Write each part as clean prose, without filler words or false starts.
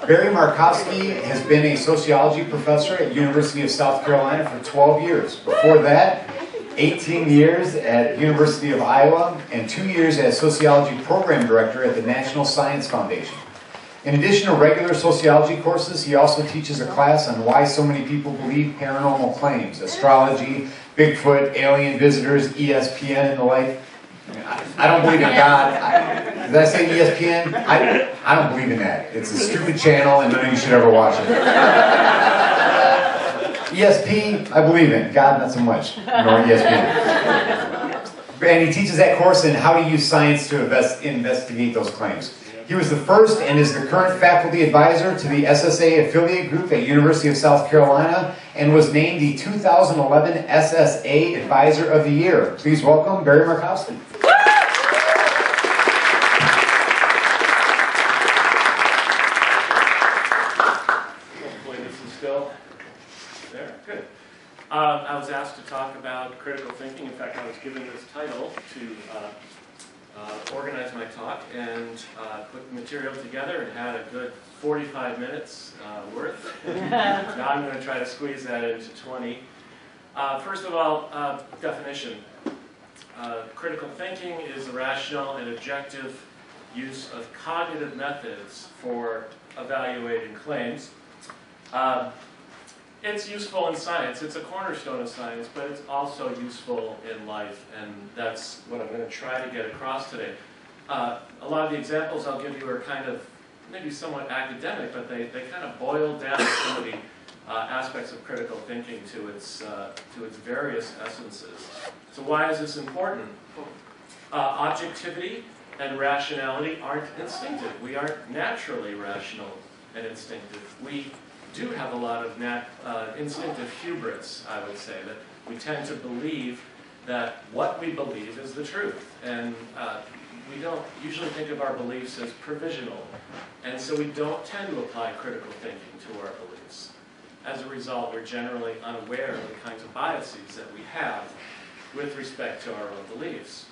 Barry Markovsky has been a sociology professor at University of South Carolina for 12 years. Before that, 18 years at University of Iowa and 2 years as sociology program director at the National Science Foundation. In addition to regular sociology courses, he also teaches a class on why so many people believe paranormal claims, astrology, Bigfoot, alien visitors, ESPN, and the like. I don't believe in God. Did I say ESPN? I don't believe in that. It's a stupid channel and none of you should ever watch it. ESP, I believe in. God, not so much. Nor ESPN. And he teaches that course in how to use science to investigate those claims. He was the first and is the current faculty advisor to the SSA affiliate group at University of South Carolina and was named the 2011 SSA Advisor of the Year. Please welcome Barry Markovsky. Hopefully this is still there. Good. I was asked to talk about critical thinking. In fact, I was given this title to organize my talk and put the material together and had a good 45 minutes worth. Now I'm going to try to squeeze that into 20. First of all, definition. Critical thinking is the rational and objective use of cognitive methods for evaluating claims. It's useful in science. It's a cornerstone of science, but it's also useful in life, and that's what I'm going to try to get across today. A lot of the examples I'll give you are kind of maybe somewhat academic, but they kind of boil down some of the aspects of critical thinking to its various essences. So why is this important? Objectivity and rationality aren't instinctive. We aren't naturally rational and instinctive. We do have a lot of instinctive hubris, I would say, that we tend to believe that what we believe is the truth. And we don't usually think of our beliefs as provisional. And so we don't tend to apply critical thinking to our beliefs. As a result, we're generally unaware of the kinds of biases that we have with respect to our own beliefs.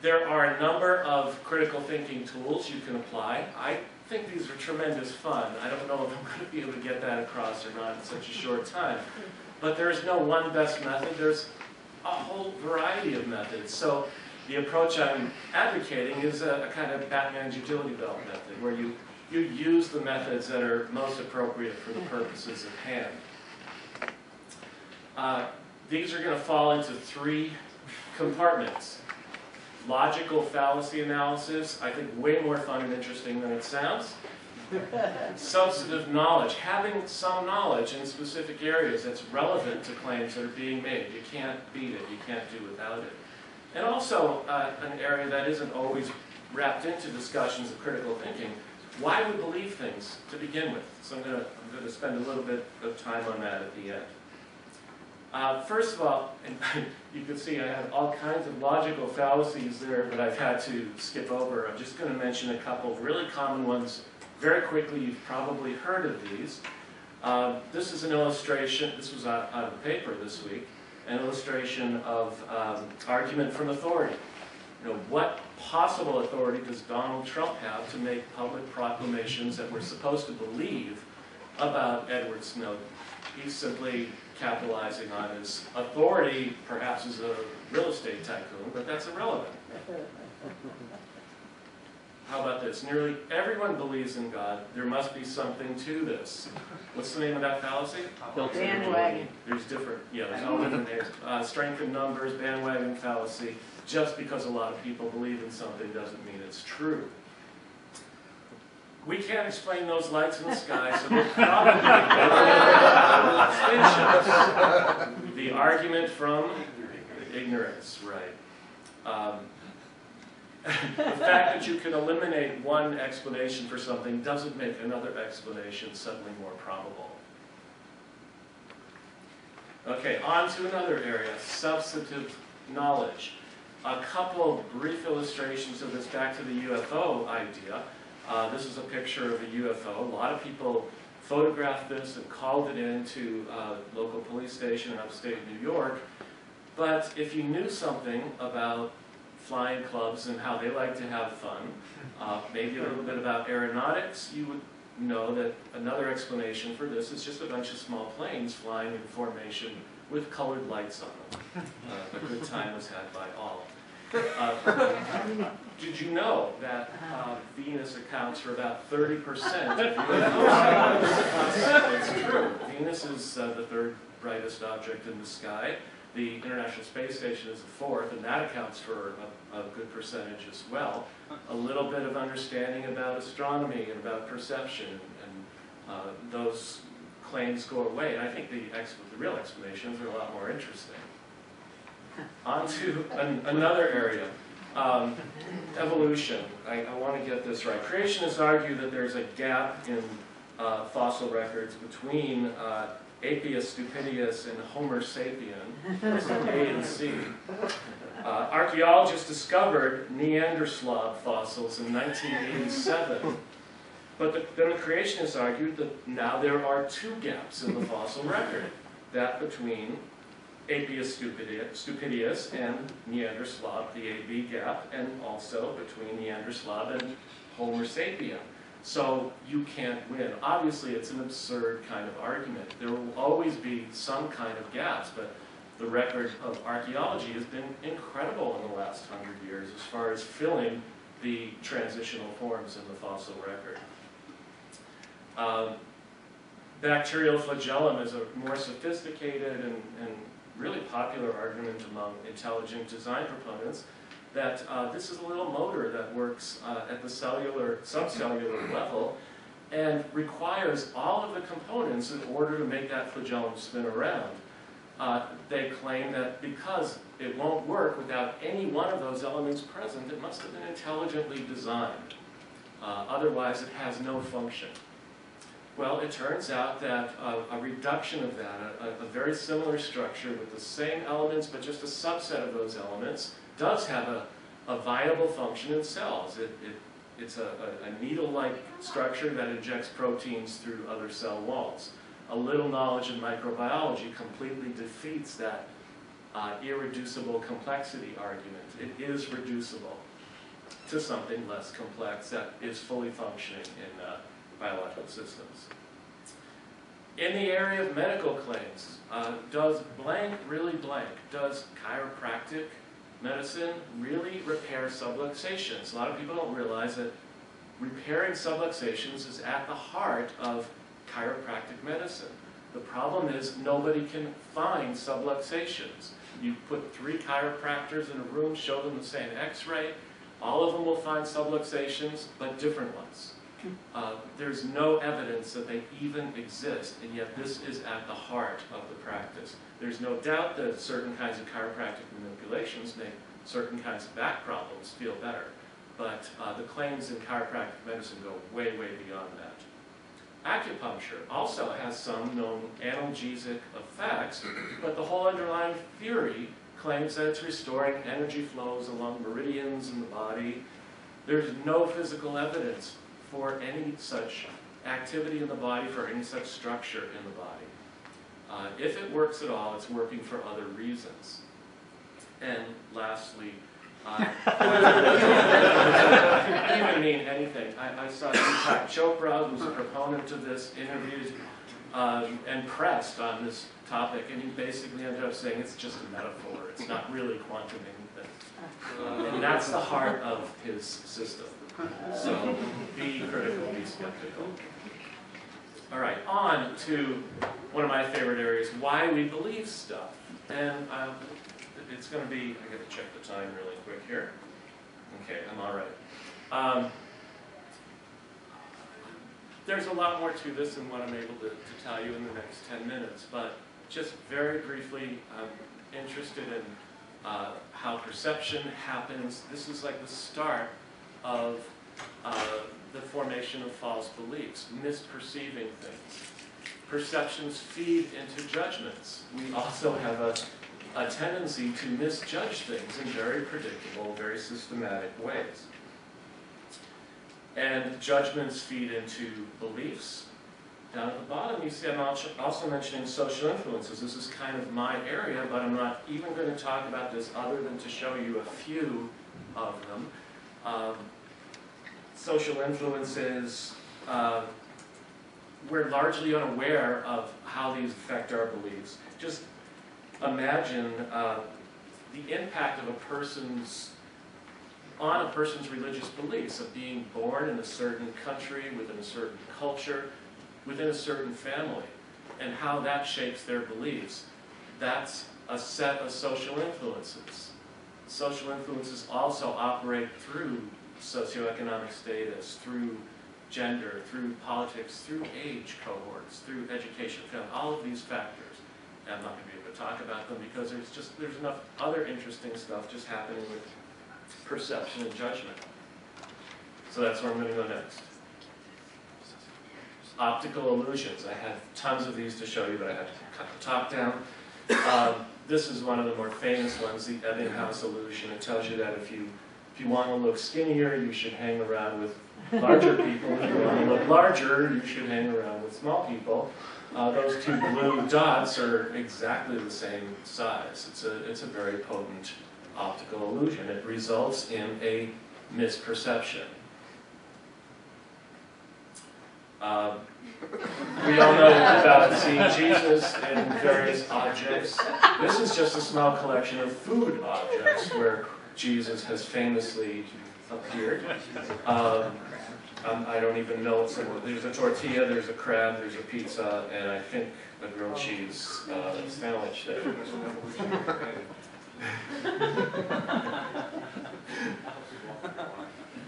There are a number of critical thinking tools you can apply. I think these are tremendous fun. I don't know if I'm going to be able to get that across or not in such a short time. But there is no one best method. There's a whole variety of methods. So the approach I'm advocating is a kind of Batman's utility belt method, where you use the methods that are most appropriate for the purposes at hand. These are going to fall into 3 compartments. Logical fallacy analysis, I think way more fun and interesting than it sounds. Substantive knowledge, having some knowledge in specific areas that's relevant to claims that are being made. You can't beat it, you can't do without it. And also an area that isn't always wrapped into discussions of critical thinking. Why we believe things to begin with. So I'm going to spend a little bit of time on that at the end. First of all, and you can see I have all kinds of logical fallacies there that I've had to skip over. I'm just going to mention a couple of really common ones very quickly. You've probably heard of these. This is an illustration. This was out of the paper this week. An illustration of argument from authority. You know, what possible authority does Donald Trump have to make public proclamations that we're supposed to believe about Edward Snowden? He's simply capitalizing on his authority, perhaps as a real estate tycoon, but that's irrelevant. How about this? Nearly everyone believes in God. There must be something to this. What's the name of that fallacy? Bandwagon. There's different, there's all different names. Strength in numbers, bandwagon fallacy. Just because a lot of people believe in something doesn't mean it's true. We can't explain those lights in the sky, so we'll probably spaceships. The argument from ignorance, right. The fact that you can eliminate one explanation for something doesn't make another explanation suddenly more probable. Okay, on to another area, substantive knowledge. A couple of brief illustrations of this back to the UFO idea. This is a picture of a UFO. A lot of people photographed this and called it in to a local police station in upstate New York. But if you knew something about flying clubs and how they like to have fun. Maybe a little bit about aeronautics. You would know that another explanation for this is just a bunch of small planes flying in formation with colored lights on them. A good time was had by all. Did you know that Venus accounts for about 30% of UFOs? It's true. Venus is the third brightest object in the sky. The International Space Station is the fourth, and that accounts for a good percentage as well. A little bit of understanding about astronomy and about perception, and those claims go away. And I think the real explanations are a lot more interesting. On to another area, evolution. I want to get this right. Creationists argue that there's a gap in fossil records between Appius Stupidus and Homo sapien, so A and C. Archaeologists discovered Neanderthal fossils in 1987, but then the creationists argued that now there are two gaps in the fossil record, that between Appius Stupidus and Neanderthal, the AB gap, and also between Neanderthal and Homo sapien. So you can't win. Obviously, it's an absurd kind of argument. There will always be some kind of gaps, but the record of archaeology has been incredible in the last 100 years as far as filling the transitional forms in the fossil record. Bacterial flagellum is a more sophisticated and really popular argument among intelligent design proponents that this is a little motor that works at the subcellular level and requires all of the components in order to make that flagellum spin around. They claim that because it won't work without any one of those elements present, it must have been intelligently designed. Otherwise, it has no function. Well, it turns out that a reduction of that, a very similar structure with the same elements, but just a subset of those elements, does have a viable function in cells. It's a needle-like structure that injects proteins through other cell walls. A little knowledge in microbiology completely defeats that irreducible complexity argument. It is reducible to something less complex that is fully functioning in biological systems. In the area of medical claims, does blank really blank? Does chiropractic medicine really repair subluxations? A lot of people don't realize that repairing subluxations is at the heart of chiropractic medicine. The problem is nobody can find subluxations. You put 3 chiropractors in a room, show them the same x-ray, all of them will find subluxations, but different ones. There's no evidence that they even exist, and yet this is at the heart of the practice. There's no doubt that certain kinds of chiropractic manipulations make certain kinds of back problems feel better, but the claims in chiropractic medicine go way, way beyond that. Acupuncture also has some known analgesic effects, but the whole underlying theory claims that it's restoring energy flows along meridians in the body. There's no physical evidence for any such activity in the body, for any such structure in the body. If it works at all, it's working for other reasons. And lastly, it didn't even mean anything. I saw Deepak Chopra, who's a proponent of this, interviewed and pressed on this topic, and he basically ended up saying it's just a metaphor. It's not really quantum anything. And that's the heart of his system. So be critical, be skeptical. All right, on to one of my favorite areas, why we believe stuff. And it's going to be, I got to check the time really quick here. Okay, I'm all right. There's a lot more to this than what I'm able to tell you in the next 10 minutes, but just very briefly, I'm interested in how perception happens. This is like the start of the formation of false beliefs, misperceiving things. Perceptions feed into judgments. We also have a tendency to misjudge things in very predictable, very systematic ways. And judgments feed into beliefs. Down at the bottom, you see I'm also mentioning social influences. This is kind of my area, but I'm not even going to talk about this other than to show you a few of them. Social influences, we're largely unaware of how these affect our beliefs. Just imagine the impact of on a person's religious beliefs, of being born in a certain country, within a certain culture, within a certain family, and how that shapes their beliefs. That's a set of social influences. Social influences also operate through socioeconomic status, through gender, through politics, through age cohorts, through education, all of these factors. And I'm not going to be able to talk about them because there's enough other interesting stuff just happening with perception and judgment. So that's where I'm going to go next. Optical illusions. I had tons of these to show you, but I had to cut the top down. This is one of the more famous ones, the Ebbinghaus illusion. It tells you that if you want to look skinnier, you should hang around with larger people. If you want to look larger, you should hang around with small people. Those two blue dots are exactly the same size. It's a very potent optical illusion. It results in a misperception. We all know about seeing Jesus in various objects. This is just a small collection of food objects where Jesus has famously appeared. I don't even know what's in it. There's a tortilla, there's a crab, there's a pizza, and I think a grilled cheese sandwich there.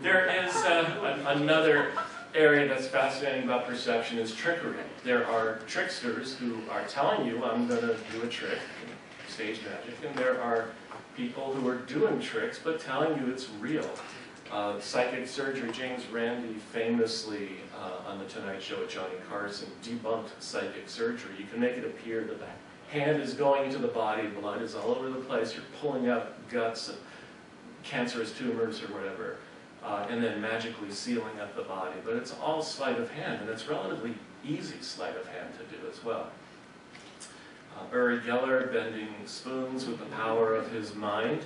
There is another area that's fascinating about perception is trickery. There are tricksters who are telling you, I'm going to do a trick, stage magic, and there are people who are doing tricks but telling you it's real. Psychic surgery, James Randi famously on The Tonight Show with Johnny Carson debunked psychic surgery. You can make it appear that the hand is going into the body, blood is all over the place, you're pulling out guts and cancerous tumors or whatever, and then magically sealing up the body. But it's all sleight of hand, and it's relatively easy sleight of hand to do as well. Uri Geller bending spoons with the power of his mind.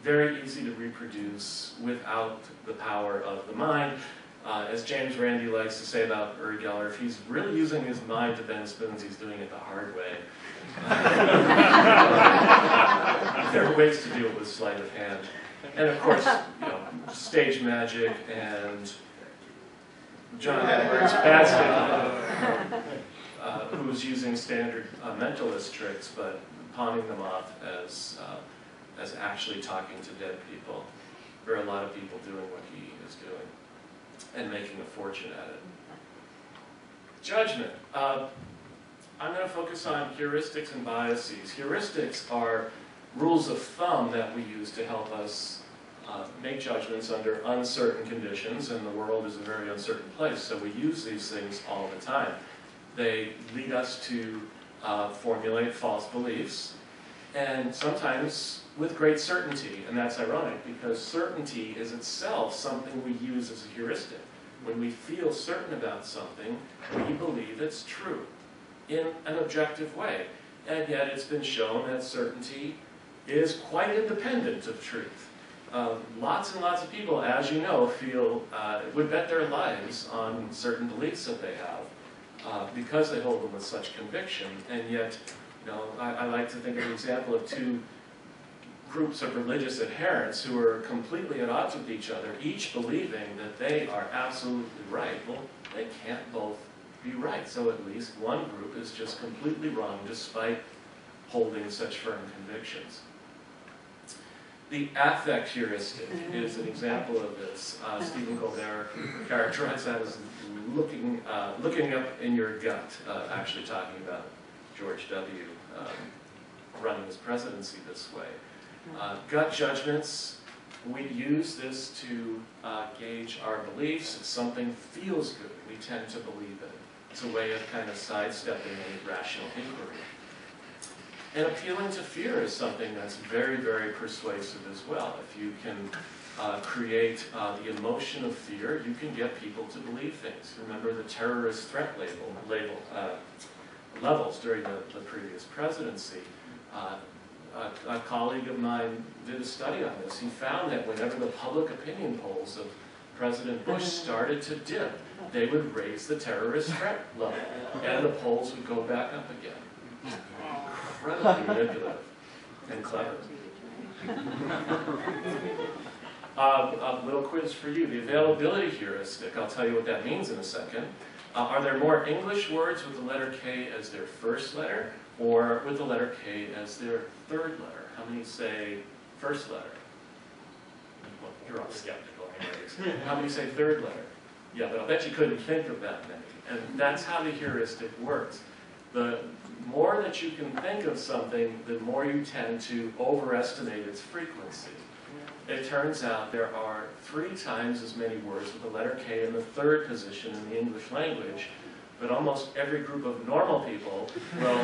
Very easy to reproduce without the power of the mind. As James Randi likes to say about Uri Geller, if he's really using his mind to bend spoons, he's doing it the hard way. There are ways to do it with sleight of hand. And of course, stage magic and John Edwards Basket, who's using standard mentalist tricks, but pawning them off as actually talking to dead people. There are a lot of people doing what he is doing and making a fortune at it. Judgment. I'm going to focus on heuristics and biases. Heuristics are rules of thumb that we use to help us make judgments under uncertain conditions, and the world is a very uncertain place, so we use these things all the time. They lead us to formulate false beliefs, and sometimes with great certainty, and that's ironic because certainty is itself something we use as a heuristic. When we feel certain about something, we believe it's true in an objective way, and yet it's been shown that certainty is quite independent of truth. Lots and lots of people, as you know, would bet their lives on certain beliefs that they have because they hold them with such conviction, and yet, I like to think of the example of two groups of religious adherents who are completely at odds with each other, each believing that they are absolutely right. Well, they can't both be right, so at least one group is just completely wrong despite holding such firm convictions. The affect heuristic is an example of this. Stephen Colbert characterized that as looking up in your gut, actually talking about George W. Running his presidency this way. Gut judgments, we use this to gauge our beliefs. If something feels good, we tend to believe it. It's a way of kind of sidestepping any rational inquiry. And appealing to fear is something that's very, very persuasive as well. If you can create the emotion of fear, you can get people to believe things. Remember the terrorist threat levels during the previous presidency. a colleague of mine did a study on this. He found that whenever the public opinion polls of President Bush started to dip, they would raise the terrorist threat level, and the polls would go back up again. Incredibly manipulative and clever. A little quiz for you. The availability heuristic, I'll tell you what that means in a second. Are there more English words with the letter K as their first letter, or with the letter K as their third letter? How many say first letter? Well, you're all skeptical anyways. How many say third letter? Yeah, but I'll bet you couldn't think of that many. And that's how the heuristic works. The more that you can think of something, the more you tend to overestimate its frequency. It turns out there are 3 times as many words with the letter K in the third position in the English language, but almost every group of normal people will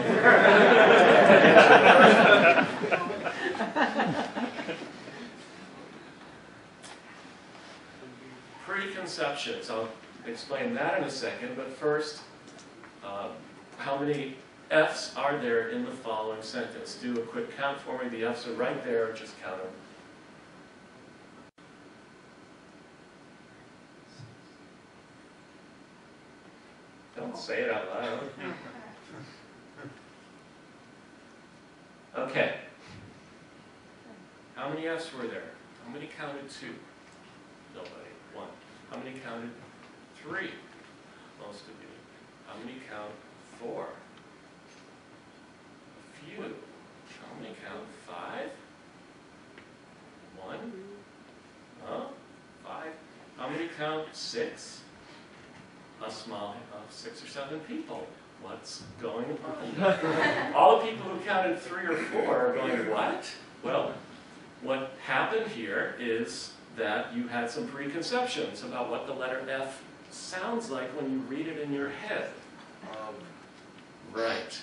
preconceptions. I'll explain that in a second, but first, how many F's are there in the following sentence? Do a quick count for me. The F's are right there, just count them. Don't say it out loud. Okay. How many F's were there? How many counted 2? Nobody. 1. How many counted 3? Most of you. How many count 4? A few. How many count 5? 1? Huh? 5. How many count 6? A small 6 or 7 people. What's going on? All the people who counted 3 or 4 are going, what? Well, what happened here is that you had some preconceptions about what the letter F sounds like when you read it in your head. Right.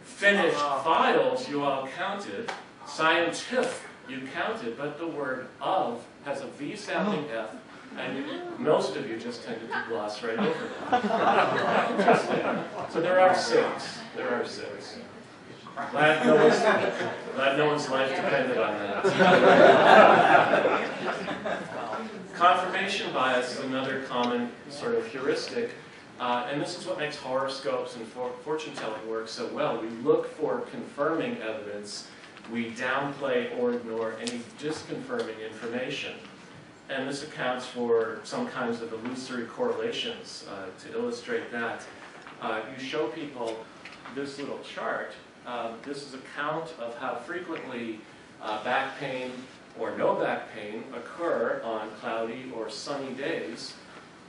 Finished files you all counted. Scientific you counted, but the word of has a V sounding F, and most of you just tended to gloss right over that. So there are 6. There are 6. Glad no one's life depended on that. Confirmation bias is another common sort of heuristic, and this is what makes horoscopes and fortune-telling work so well. We look for confirming evidence. We downplay or ignore any disconfirming information. And this accounts for some kinds of illusory correlations. To illustrate that, you show people this little chart. This is a count of how frequently back pain or no back pain occur on cloudy or sunny days.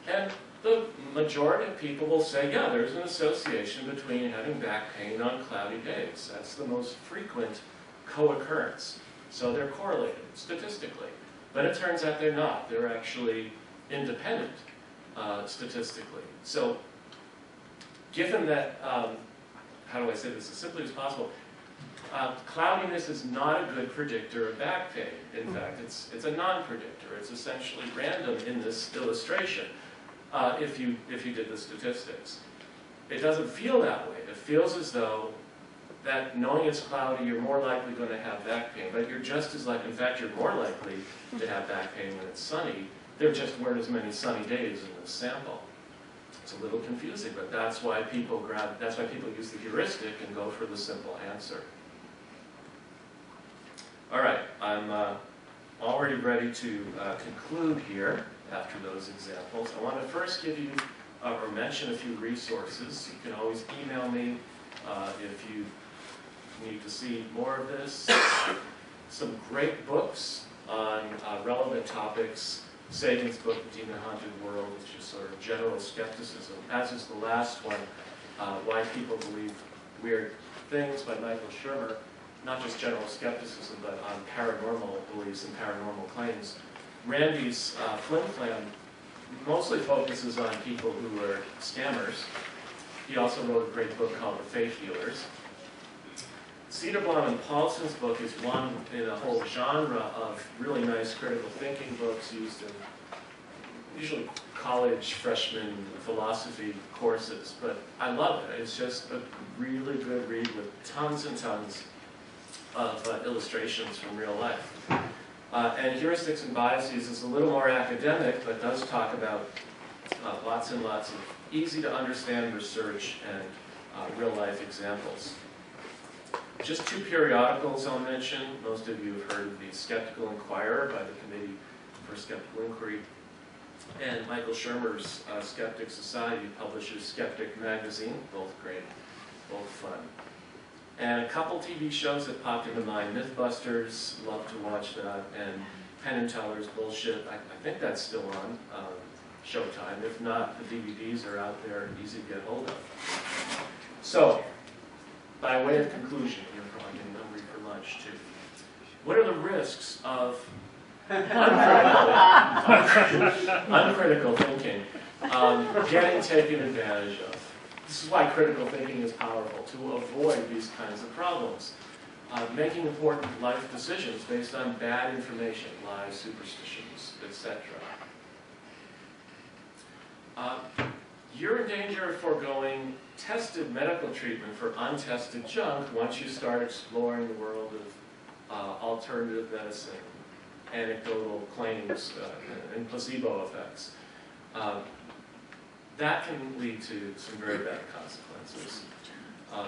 And the majority of people will say, yeah, there's an association between having back pain on cloudy days. That's the most frequent co-occurrence. So they're correlated statistically. But it turns out they're not. They're actually independent statistically. So given that, how do I say this as simply as possible, cloudiness is not a good predictor of back pain. In fact, it's a non-predictor. It's essentially random in this illustration if you did the statistics. It doesn't feel that way. It feels as though that knowing it's cloudy, you're more likely going to have back pain. But you're just as likely, in fact, you're more likely to have back pain when it's sunny. There just weren't as many sunny days in the sample. It's a little confusing, but that's why people use the heuristic and go for the simple answer. All right, I'm already ready to conclude here after those examples. I want to first give you or mention a few resources. You can always email me if you need to see more of this. Some great books on relevant topics. Sagan's book, The Demon Haunted World, which is sort of general skepticism, as is the last one, Why People Believe Weird Things by Michael Shermer. Not just general skepticism, but on paranormal beliefs and paranormal claims. Randy's Flim Flam mostly focuses on people who are scammers. He also wrote a great book called The Faith Healers. Cedarblom and Paulson's book is one in a whole genre of really nice critical thinking books used in usually college freshman philosophy courses. But I love it. It's just a really good read with tons and tons of illustrations from real life. And Heuristics and Biases is a little more academic, but does talk about lots and lots of easy to understand research and real life examples. Just two periodicals I'll mention. Most of you have heard of the Skeptical Inquirer by the Committee for Skeptical Inquiry. And Michael Shermer's Skeptic Society publishes Skeptic Magazine, both great, both fun. And a couple TV shows that popped into mind. Mythbusters, love to watch that, and Penn and Teller's Bullshit. I think that's still on Showtime. If not, the DVDs are out there, easy to get hold of. So, by way of conclusion, you're probably getting hungry for lunch too. What are the risks of uncritical thinking getting taken advantage of? This is why critical thinking is powerful, to avoid these kinds of problems. Making important life decisions based on bad information, lies, superstitions, etc. You're in danger of foregoing tested medical treatment for untested junk once you start exploring the world of alternative medicine, anecdotal claims, and placebo effects. That can lead to some very bad consequences.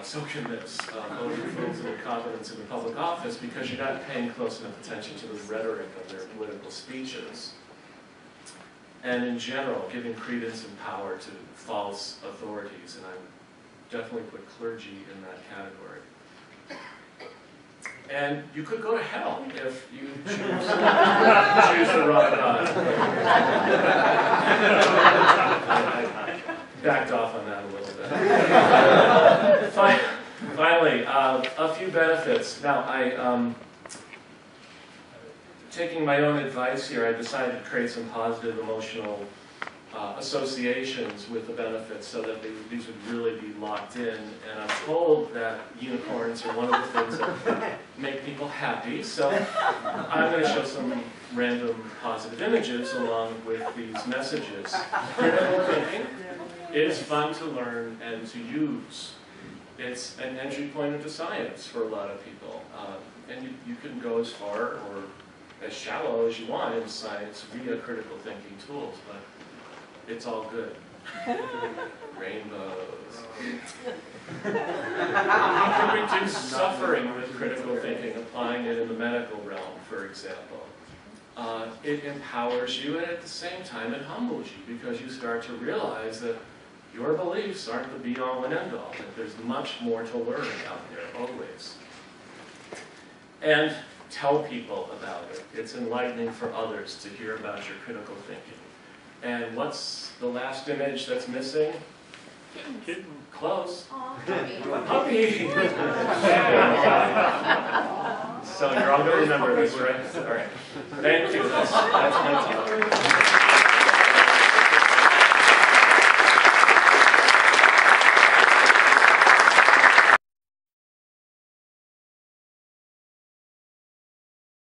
So can this, voting fools and incompetence in the public office, because you're not paying close enough attention to the rhetoric of their political speeches. And in general, giving credence and power to false authorities, and I would definitely put clergy in that category. And you could go to hell if you choose the wrong God. I backed off on that a little bit. Finally, a few benefits. Now, taking my own advice here, I decided to create some positive emotional associations with the benefits so that these would really be locked in. And I'm told that unicorns are one of the things that make people happy. So I'm going to show some random positive images along with these messages. Critical thinking is fun to learn and to use. It's an entry point into science for a lot of people. And you can go as far or as shallow as you want in science via critical thinking tools, but it's all good. Rainbows. You can reduce suffering with critical thinking, applying it in the medical realm, for example. It empowers you, and at the same time it humbles you, because you start to realize that your beliefs aren't the be-all and end-all, that there's much more to learn out there, always. And tell people about it. It's enlightening for others to hear about your critical thinking. And what's the last image that's missing? Kitten. Close. Puppy. So you're all going to remember this, right? All right. Thank you. That's my talk.